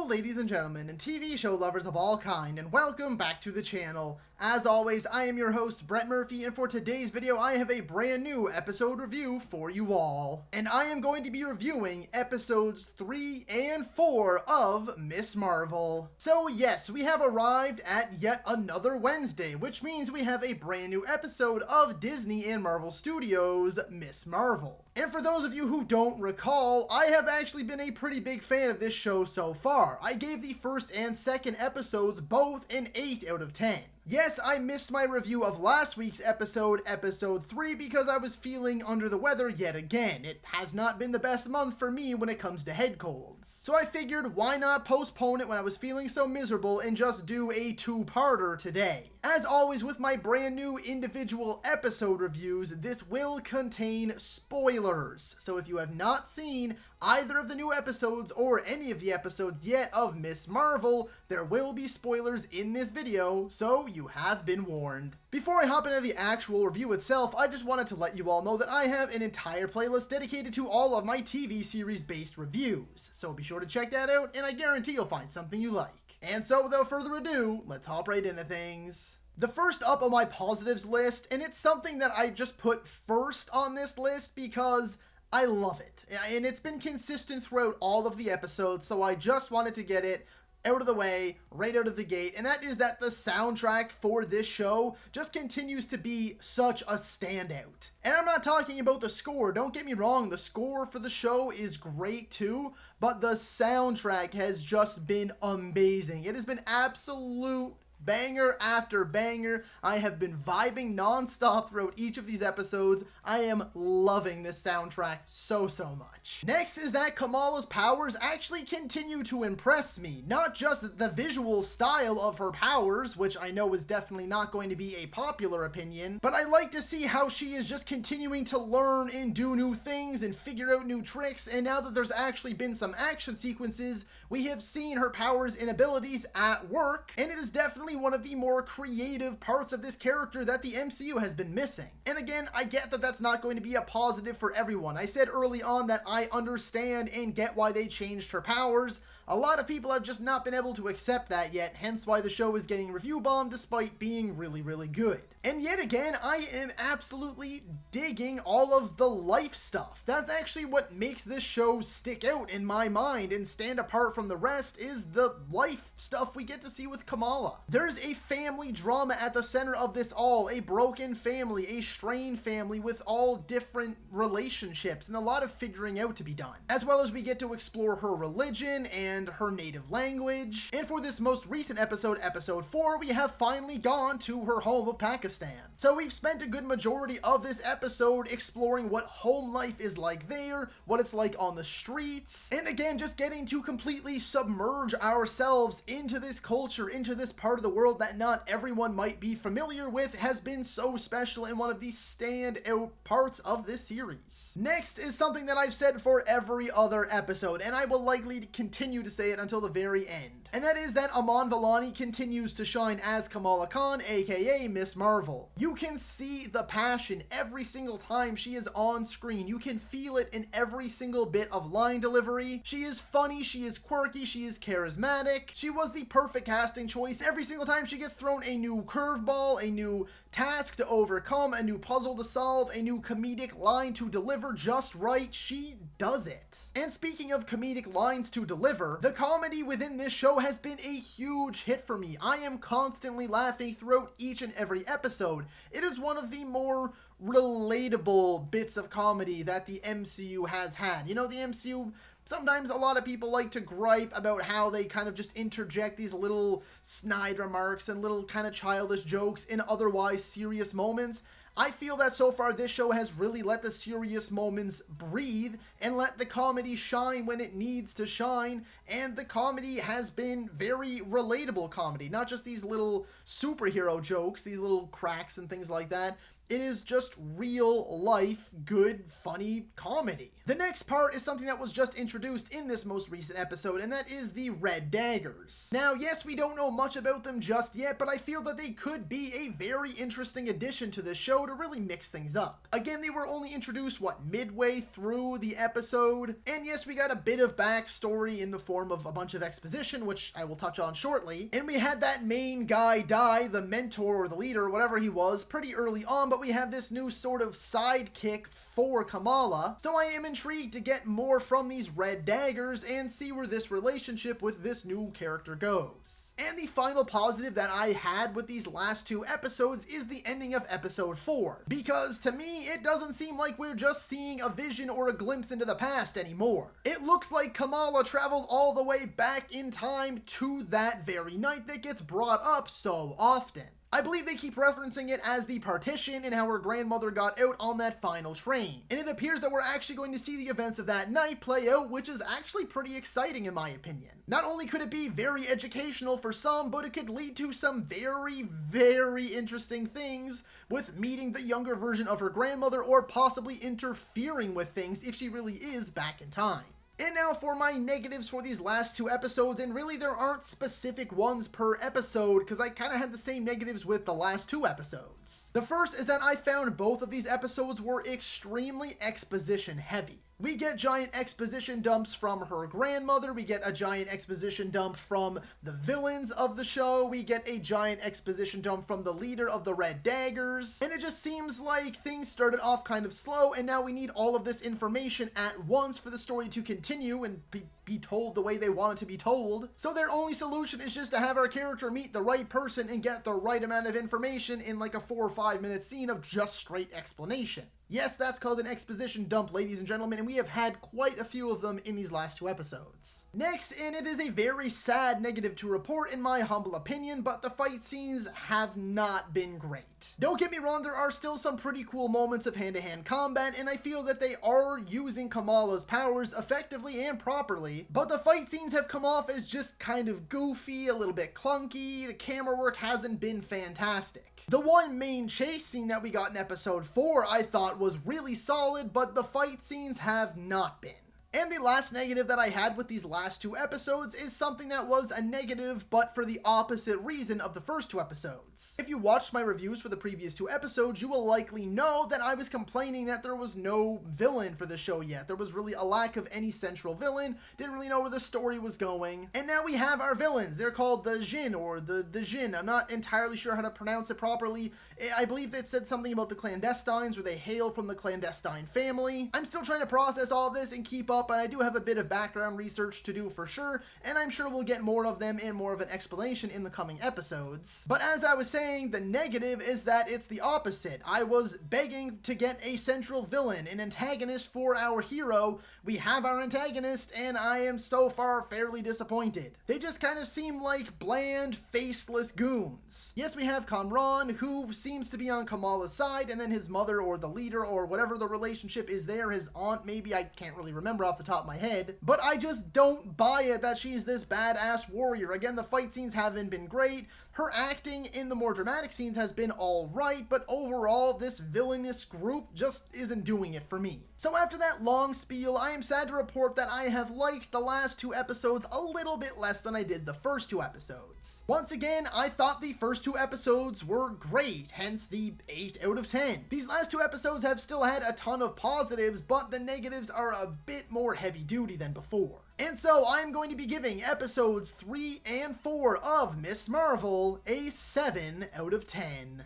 ladies and gentlemen, and TV show lovers of all kind, and welcome back to the channel. As always, I am your host, Brett Murphy, and for today's video, I have a brand new episode review for you all. And I am going to be reviewing episodes 3 and 4 of Ms. Marvel. So yes, we have arrived at yet another Wednesday, which means we have a brand new episode of Disney and Marvel Studios' Ms. Marvel. And for those of you who don't recall, I have actually been a pretty big fan of this show so far. I gave the first and second episodes both an 8 out of 10. Yes, I missed my review of last week's episode, episode 3, because I was feeling under the weather yet again. It has not been the best month for me when it comes to head colds. So I figured, why not postpone it when I was feeling so miserable and just do a two-parter today. As always with my brand new individual episode reviews, this will contain spoilers. So if you have not seen either of the new episodes or any of the episodes yet of Ms. Marvel, there will be spoilers in this video, so you have been warned. Before I hop into the actual review itself, I just wanted to let you all know that I have an entire playlist dedicated to all of my TV series based reviews, so be sure to check that out and I guarantee you'll find something you like. And so without further ado, let's hop right into things. The first up on my positives list, and it's something that I just put first on this list because I love it, and it's been consistent throughout all of the episodes, so I just wanted to get it out of the way, right out of the gate, and that is that the soundtrack for this show just continues to be such a standout. And I'm not talking about the score, don't get me wrong, the score for the show is great too, but the soundtrack has just been amazing. It has been absolute banger after banger. I have been vibing non-stop throughout each of these episodes. I am loving this soundtrack so much. Next is that Kamala's powers actually continue to impress me. Not just the visual style of her powers, which I know is definitely not going to be a popular opinion, but I like to see how she is just continuing to learn and do new things and figure out new tricks, and now that there's actually been some action sequences, we have seen her powers and abilities at work, and it is definitely one of the more creative parts of this character that the MCU has been missing. And again, I get that that's not going to be a positive for everyone. I said early on that I understand and get why they changed her powers. A lot of people have just not been able to accept that yet, hence why the show is getting review bombed despite being really good. And yet again, I am absolutely digging all of the life stuff. That's actually what makes this show stick out in my mind and stand apart from the rest, is the life stuff we get to see with Kamala. There's a family drama at the center of this all, a broken family, a strained family with all different relationships and a lot of figuring out to be done. As well as we get to explore her religion and her native language. And for this most recent episode, episode 4, we have finally gone to her home of Pakistan. So we've spent a good majority of this episode exploring what home life is like there, what it's like on the streets, and again, just getting to completely submerge ourselves into this culture, into this part of the world that not everyone might be familiar with, has been so special and one of the standout parts of this series. Next is something that I've said for every other episode, and I will likely continue to say it until the very end. And that is that Iman Vellani continues to shine as Kamala Khan, aka Ms. Marvel. You can see the passion every single time she is on screen. You can feel it in every single bit of line delivery. She is funny, she is quirky, she is charismatic. She was the perfect casting choice. Every single time she gets thrown a new curveball, a new task to overcome, a new puzzle to solve, a new comedic line to deliver just right, she does it. And speaking of comedic lines to deliver, the comedy within this show has been a huge hit for me. I am constantly laughing throughout each and every episode. It is one of the more relatable bits of comedy that the MCU has had. You know, the MCU, sometimes a lot of people like to gripe about how they kind of just interject these little snide remarks and little kind of childish jokes in otherwise serious moments. I feel that so far this show has really let the serious moments breathe and let the comedy shine when it needs to shine, and the comedy has been very relatable comedy, not just these little superhero jokes, these little cracks and things like that. It is just real life, good, funny comedy. The next part is something that was just introduced in this most recent episode, and that is the Red Daggers. Now, yes, we don't know much about them just yet, but I feel that they could be a very interesting addition to this show to really mix things up. Again, they were only introduced, midway through the episode, and yes, we got a bit of backstory in the form of a bunch of exposition, which I will touch on shortly, and we had that main guy die, the mentor or the leader, or whatever he was, pretty early on, but we have this new sort of sidekick for Kamala, so I am intrigued to get more from these Red Daggers and see where this relationship with this new character goes. And the final positive that I had with these last two episodes is the ending of episode 4, because to me it doesn't seem like we're just seeing a vision or a glimpse into the past anymore. It looks like Kamala traveled all the way back in time to that very night that gets brought up so often. I believe they keep referencing it as the partition and how her grandmother got out on that final train. And it appears that we're actually going to see the events of that night play out, which is actually pretty exciting in my opinion. Not only could it be very educational for some, but it could lead to some very, very interesting things with meeting the younger version of her grandmother or possibly interfering with things if she really is back in time. And now for my negatives for these last two episodes, and really there aren't specific ones per episode because I kind of had the same negatives with the last two episodes. The first is that I found both of these episodes were extremely exposition heavy. We get giant exposition dumps from her grandmother, we get a giant exposition dump from the villains of the show, we get a giant exposition dump from the leader of the Red Daggers, and it just seems like things started off kind of slow, and now we need all of this information at once for the story to continue and be told the way they want it to be told. So their only solution is just to have our character meet the right person and get the right amount of information in like a 4 or 5 minute scene of just straight explanation. Yes, that's called an exposition dump, ladies and gentlemen, and we have had quite a few of them in these last two episodes. Next, and it is a very sad negative to report in my humble opinion, but the fight scenes have not been great. Don't get me wrong, there are still some pretty cool moments of hand-to-hand combat, and I feel that they are using Kamala's powers effectively and properly, but the fight scenes have come off as just kind of goofy, a little bit clunky, the camera work hasn't been fantastic. The one main chase scene that we got in episode 4 I thought was really solid, but the fight scenes have not been. And the last negative that I had with these last two episodes is something that was a negative, but for the opposite reason of the first two episodes. If you watched my reviews for the previous two episodes, you will likely know that I was complaining that there was no villain for the show yet. There was really a lack of any central villain, didn't really know where the story was going. And now we have our villains. They're called the Jinn, or the Jinn. I'm not entirely sure how to pronounce it properly. I believe it said something about the clandestines, or they hail from the clandestine family. I'm still trying to process all this and keep up, and I do have a bit of background research to do for sure, and I'm sure we'll get more of them and more of an explanation in the coming episodes. But as I was saying, the negative is that it's the opposite. I was begging to get a central villain, an antagonist for our hero. We have our antagonist, and I am so far fairly disappointed. They just kind of seem like bland, faceless goons. Yes, we have Kamran, who seems to be on Kamala's side, and then his mother or the leader or whatever the relationship is there, his aunt maybe, I can't really remember off the top of my head, but I just don't buy it that she's this badass warrior. Again, the fight scenes haven't been great. Her acting in the more dramatic scenes has been alright, but overall, this villainous group just isn't doing it for me. So after that long spiel, I am sad to report that I have liked the last two episodes a little bit less than I did the first two episodes. Once again, I thought the first two episodes were great, hence the 8 out of 10. These last two episodes have still had a ton of positives, but the negatives are a bit more heavy duty than before. And so I'm going to be giving episodes 3 and 4 of Ms. Marvel a 7 out of 10.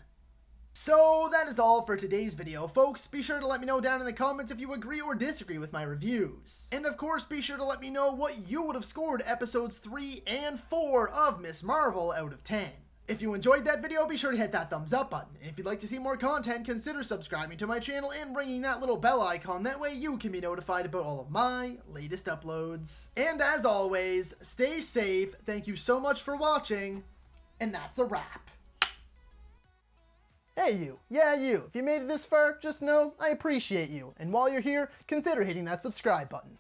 So that is all for today's video, folks. Be sure to let me know down in the comments if you agree or disagree with my reviews. And of course, be sure to let me know what you would have scored episodes 3 and 4 of Ms. Marvel out of 10. If you enjoyed that video, be sure to hit that thumbs up button. And if you'd like to see more content, consider subscribing to my channel and ringing that little bell icon. That way you can be notified about all of my latest uploads. And as always, stay safe. Thank you so much for watching. And that's a wrap. Hey you, yeah you, if you made it this far, just know I appreciate you. And while you're here, consider hitting that subscribe button.